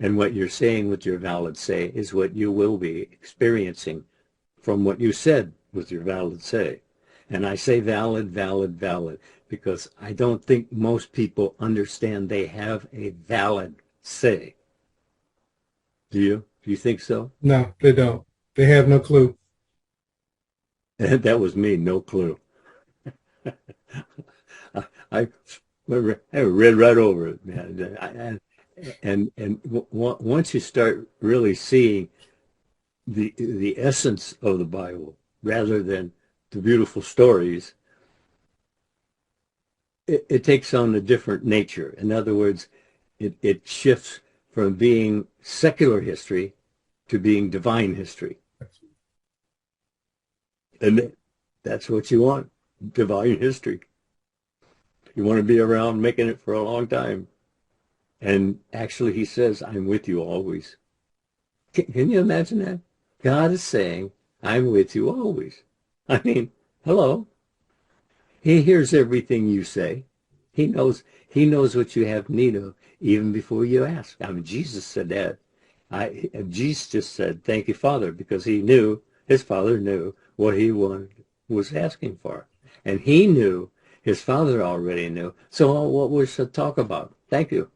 And what you're saying with your valid say is what you will be experiencing from what you said with your valid say. And I say valid, valid, valid, because I don't think most people understand they have a valid say. Do you? Do you think so? No, they don't. They have no clue. That was me, no clue. I, I read right over it, man. Once you start really seeing the essence of the Bible rather than the beautiful stories, it takes on a different nature. In other words, it shifts from being secular history to being divine history. And that's what you want, divine history. You want to be around making it for a long time. And actually, he says, I'm with you always. Can you imagine that? God is saying, I'm with you always. I mean, hello. He hears everything you say. He knows what you have need of even before you ask. I mean, Jesus said that. Jesus just said, thank you, Father, because he knew, his Father knew what he was asking for. And he knew, his Father already knew. So what was to talk about? Thank you.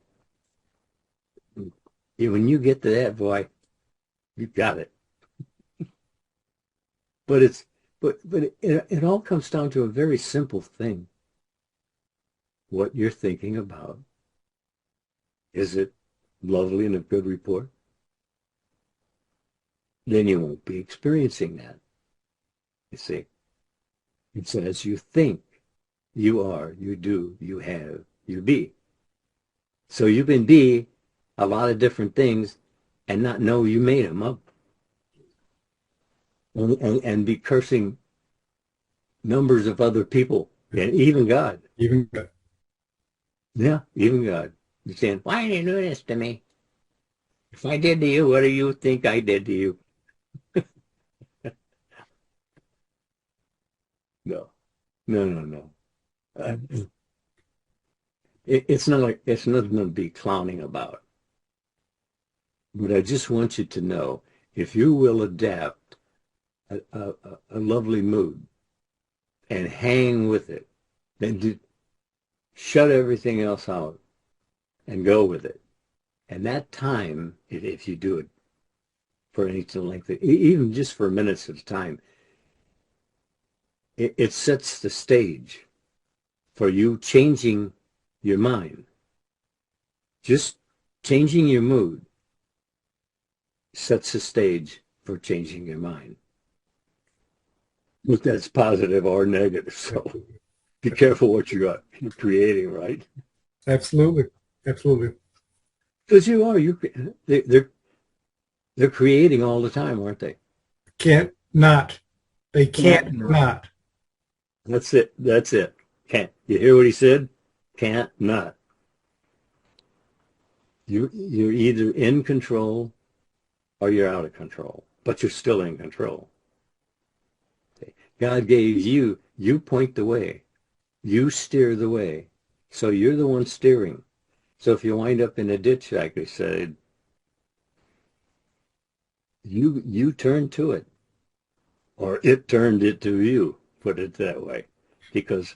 When you get to that, boy, you got it. But it all comes down to a very simple thing. What you're thinking about. Is it lovely and of good report? Then you won't be experiencing that. You see, it's as you think, you are, you do, you have, you be. So you can be a lot of different things and not know you made them up. And be cursing numbers of other people and even God. Even God. Yeah, even God. You're saying, why did you do this to me? If I did to you, what do you think I did to you? No, no, no, no. Uh, it's not like it's nothing to be clowning about. But I just want you to know, if you will adapt a lovely mood and hang with it, then shut everything else out and go with it. And that time, if you do it for anything like that, even just for minutes at a time, it sets the stage for you changing your mind. Just changing your mood sets the stage for changing your mind. But that's positive or negative, so be careful what you're creating, right? Absolutely. Absolutely. Because you are, they're creating all the time, aren't they? Can't not. They Can't can't not. not. That's it. That's it. Can't. You hear what he said? Can't not. You're either in control or you're out of control, but you're still in control. Okay. God gave you, you point the way, you steer the way. So you're the one steering. So if you wind up in a ditch, like I said, you turn to it, or it turned it to you, put it that way. Because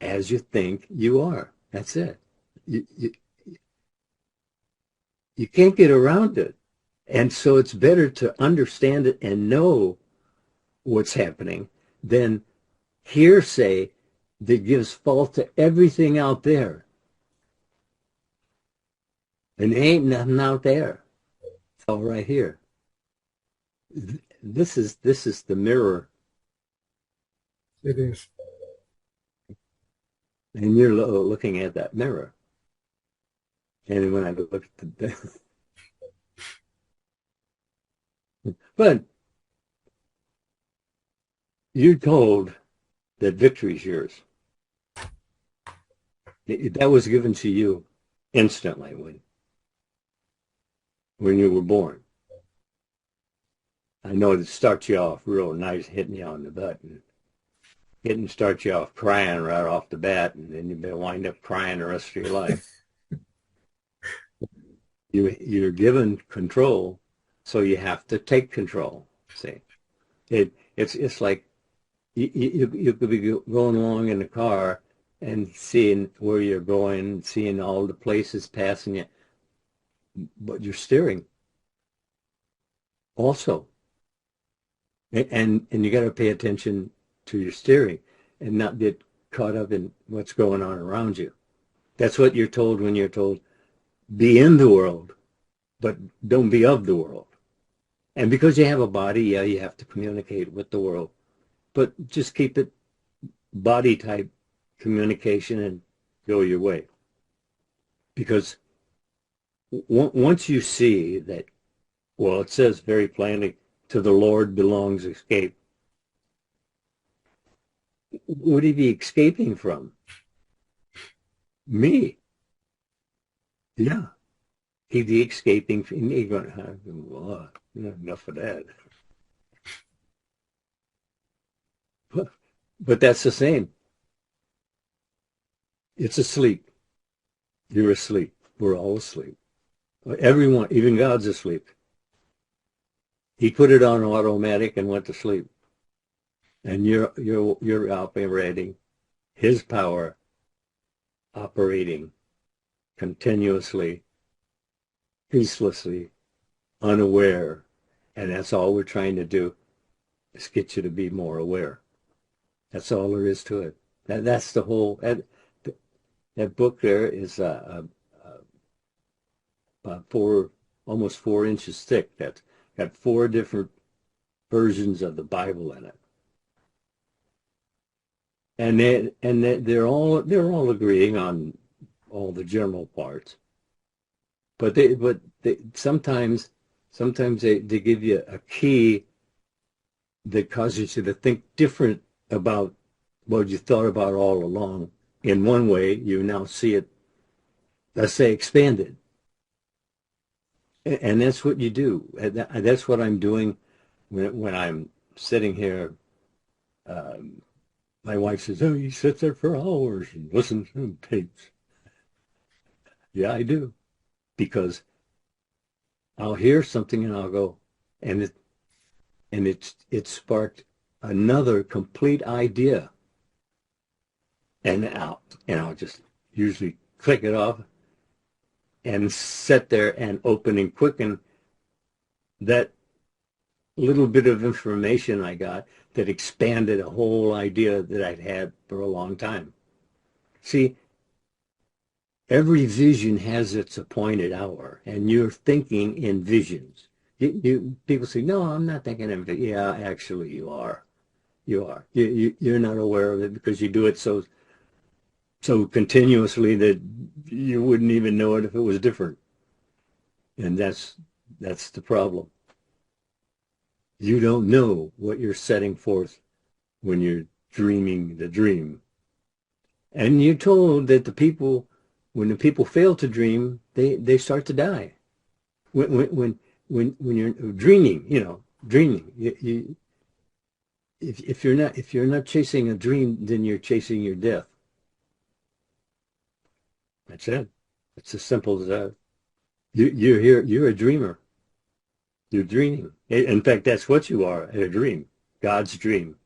as you think, you are. That's it. You, you, you can't get around it. And so it's better to understand it and know what's happening than hearsay that gives fault to everything out there. And there ain't nothing out there. It's all right here. This is the mirror, It is. and you're looking at that mirror. And when I look at the, but you're told that victory is yours. That was given to you instantly when you were born. I know it starts you off real nice, hitting you on the butt, and getting starts you off crying right off the bat, and then you may wind up crying the rest of your life. You're given control, so you have to take control. See, it's like you could be going along in the car and seeing where you're going, seeing all the places passing you, but you're steering also, and you got to pay attention to your steering and not get caught up in what's going on around you. That's what you're told when you're told be in the world, but don't be of the world. And because you have a body, yeah, you have to communicate with the world, but just keep it body type communication and go your way. Because once you see that, well, it says very plainly, to the Lord belongs escape. What would he be escaping from? Me. Yeah. He'd be escaping from me going, well, enough of that. But that's the same. It's asleep. You're asleep. We're all asleep. Everyone, even God's asleep. He put it on automatic and went to sleep. And you're operating his power, operating continuously, peacelessly, unaware. And that's all we're trying to do is get you to be more aware. That's all there is to it. That's the whole. That book there is about almost 4 inches thick. That's got 4 different versions of the Bible in it, and they're all agreeing on all the general parts. But they sometimes they give you a key that causes you to think different about what you thought about all along. In one way, you now see it, let's say, expanded. And that's what you do. That's what I'm doing when I'm sitting here. Um, my wife says, "Oh, you sit there for hours and listen to tapes." Yeah, I do, because I'll hear something and I'll go, and it sparked another complete idea, and I'll just usually click it off and sit there and open and quicken that little bit of information I got that expanded a whole idea that I'd had for a long time. See, every vision has its appointed hour, and you're thinking in visions. People say, "No, I'm not thinking in visions." Yeah, actually, you are. You are. You're not aware of it because you do it so continuously that you wouldn't even know it if it was different. And that's the problem. You don't know what you're setting forth when you're dreaming the dream. And you're told that when the people fail to dream, they start to die. When you're dreaming, dreaming, if you're not chasing a dream, then you're chasing your death. That's it. It's as simple as that. You're here. You're a dreamer. You're dreaming. In fact, that's what you are, a dream, God's dream.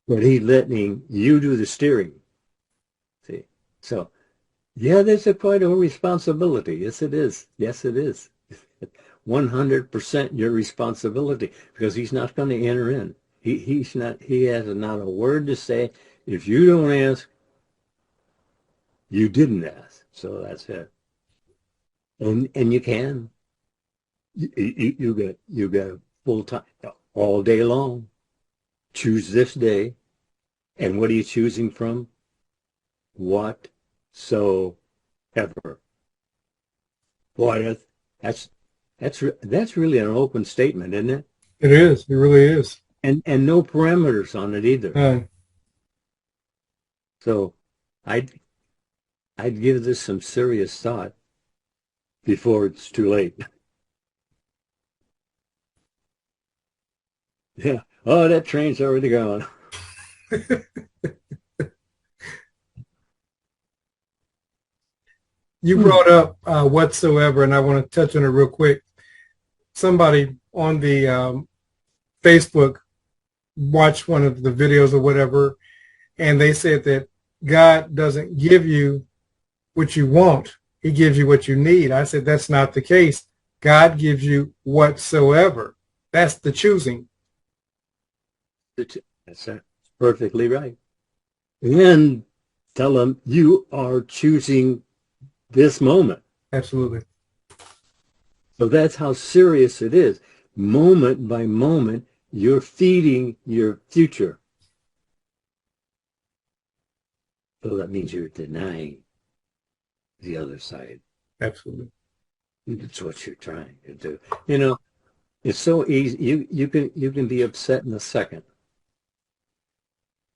But he's letting you do the steering. See? So, yeah, there's quite a responsibility. Yes, it is. Yes, it is. 100% your responsibility, because he's not going to enter in. He has not a word to say. If you don't ask, you didn't ask. So that's it. And you can. You got full time all day long. Choose this day. And what are you choosing from? Whatsoever. Boy, that's really an open statement, isn't it? It is. It really is. And no parameters on it either. Uh, So I'd I'd give this some serious thought before it's too late. Yeah. Oh, that train's already gone. You brought up whatsoever, and I want to touch on it real quick. Somebody on the Facebook watched one of the videos or whatever, and they said that God doesn't give you what you want. He gives you what you need. I said, that's not the case. God gives you whatsoever. That's the choosing. That's perfectly right. And tell them you are choosing this moment. Absolutely. So that's how serious it is. Moment by moment, you're feeding your future. So that means you're denying the other side. Absolutely. That's what you're trying to do. You know, it's so easy. You can be upset in a second.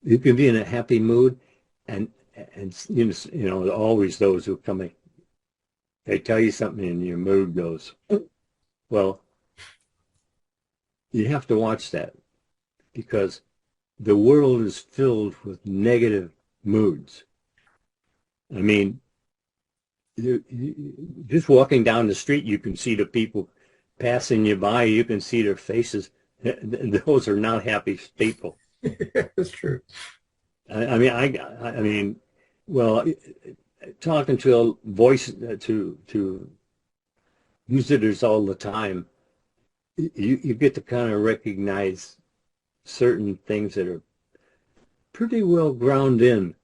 You can be in a happy mood, and always those who come in, they tell you something and your mood goes. Well, you have to watch that because the world is filled with negative moods. I mean, just walking down the street, you can see the people passing you by. You can see their faces. Those are not happy people. That's true. I mean, well, talking to a voice to visitors all the time, you get to kind of recognize certain things that are pretty well ground in,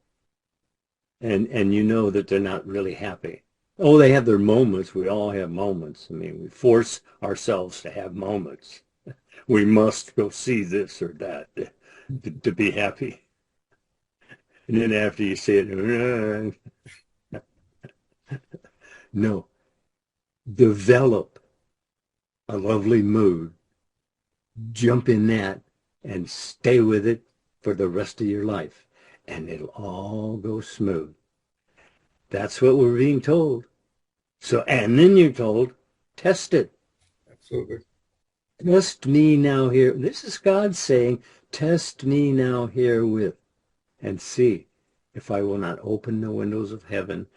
and you know that they're not really happy. Oh, they have their moments. We all have moments. I mean, we force ourselves to have moments. We must go see this or that to be happy. And then after you see it, no, develop a lovely mood, jump in that, and stay with it for the rest of your life. And it'll all go smooth. That's what we're being told. So, and then you're told, test it. Absolutely. Test me now here. This is God saying, test me now herewith and see if I will not open the windows of heaven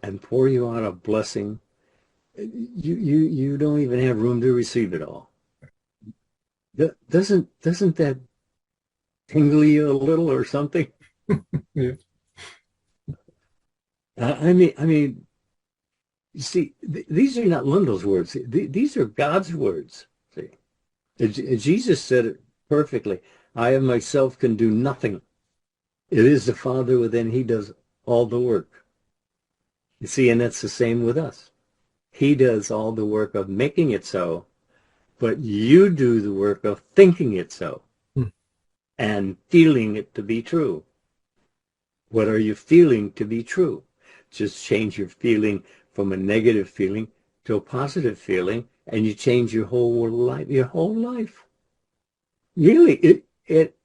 and pour you out a blessing. You don't even have room to receive it all. Doesn't that tingle you a little or something? Yeah. I mean, you see, these are not Lindell's words. These are God's words. See, Jesus said it perfectly. I of myself can do nothing. It is the Father within. He does all the work. You see, and that's the same with us. He does all the work of making it so, but you do the work of thinking it so Hmm. and feeling it to be true. What are you feeling to be true? Just change your feeling from a negative feeling to a positive feeling, and you change your whole life. Your whole life, really. It.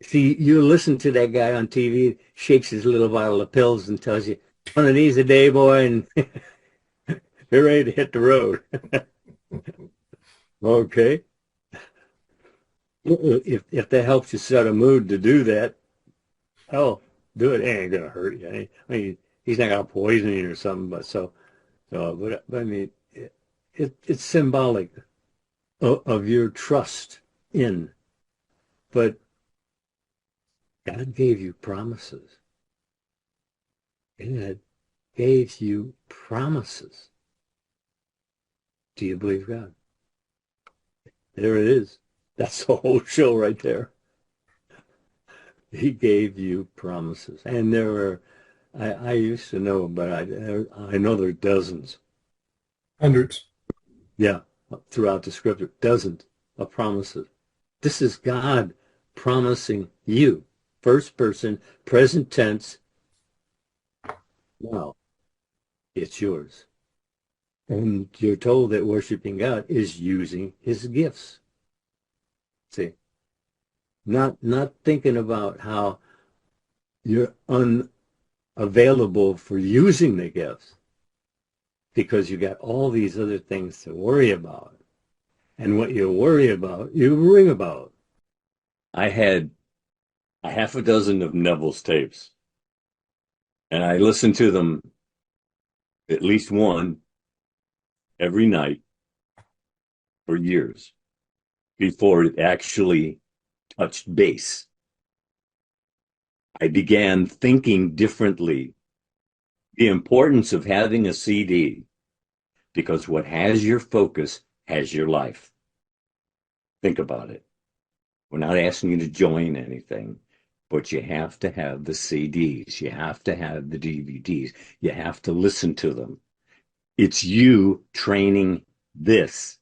See, you listen to that guy on TV, shakes his little bottle of pills, and tells you, "One of these a day, boy," and you're ready to hit the road. Okay. If that helps you set a mood to do that, hell, do it. It ain't gonna hurt you. I mean, he's not gonna poison you or something. But I mean, it's symbolic of your trust in. But God gave you promises. God gave you promises. Do you believe God? There it is. That's the whole show right there. He gave you promises, and there are. I used to know, but I know there are dozens. Hundreds. Yeah, throughout the scripture, dozens of promises. This is God promising you, first person, present tense. Now it's yours, and you're told that worshiping God is using His gifts. See, not thinking about how you're unavailable for using the gifts because you got all these other things to worry about. And what you worry about, you ring about. I had a half a dozen of Neville's tapes. And I listened to them at least one every night for years before it actually touched base. I began thinking differently. The importance of having a CD, because what has your focus has your life. Think about it. We're not asking you to join anything, but you have to have the CDs. You have to have the DVDs. You have to listen to them. It's you training this.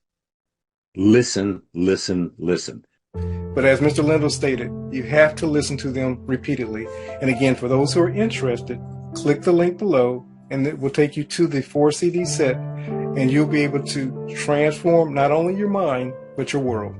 Listen, listen, listen. But as Mr. Lindell stated, you have to listen to them repeatedly. And again, for those who are interested, click the link below and it will take you to the 4 CD set, and you'll be able to transform not only your mind, but your world.